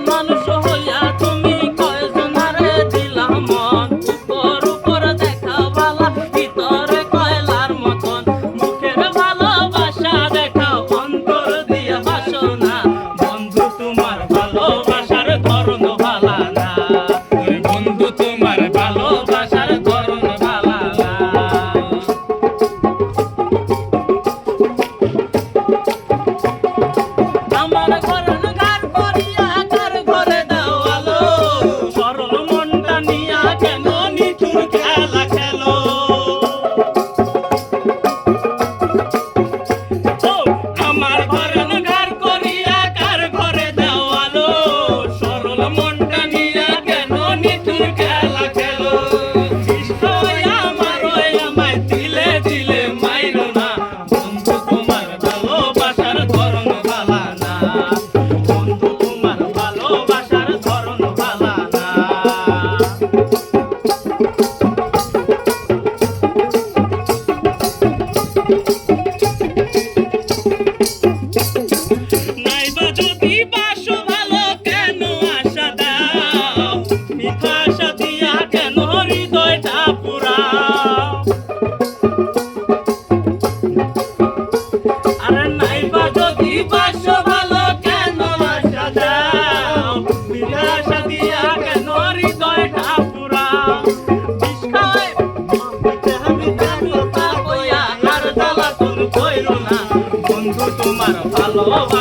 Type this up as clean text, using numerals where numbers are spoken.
মানুষ হইয়া তুমি কয়জনারে দিলা মন উপর উপর দেখা ভালা ভিতরে কয়লার মতন মুখের ভালোবাসা দেখাও অন্তর দিয়া বাসনা বন্ধু তোমার ভালোবাসার ধরন ভালা না বন্ধু তোমার ভালোবাসার ধরন ভালা না আমার ঘরন গার করিয়া কার ঘরে দাও আলো সরল মনটা নিয়া কেন নিঠুর খেলা খেলো আমার ঘরন গার করিয়া কার ঘরে দাও আলো সরল মনটা নিয়া কেন নিঠুর খেলা খেলো ইষ্ট আমার আমায় দিলে দিলে মাইরো না বন্ধু তোমার ভালোবাসার ধরন ভালা না বন্ধু তোমার ভালোবাসার ধরন ভালা না নাইবা যদি বাসো ভালো কেন আশা দাও মিঠা আশা দিয়া কেন হৃদয়টা পুরাও আরে নাইবা যদি বাসো ভালো কেন আশা দাও মিঠা আশা দিয়া কেন হৃদয়টা পুরাও বিষ্কায় আমি কথা কইয়া আর জ্বালা তোর কইরো না বন্ধু তোমার ভালোবাসা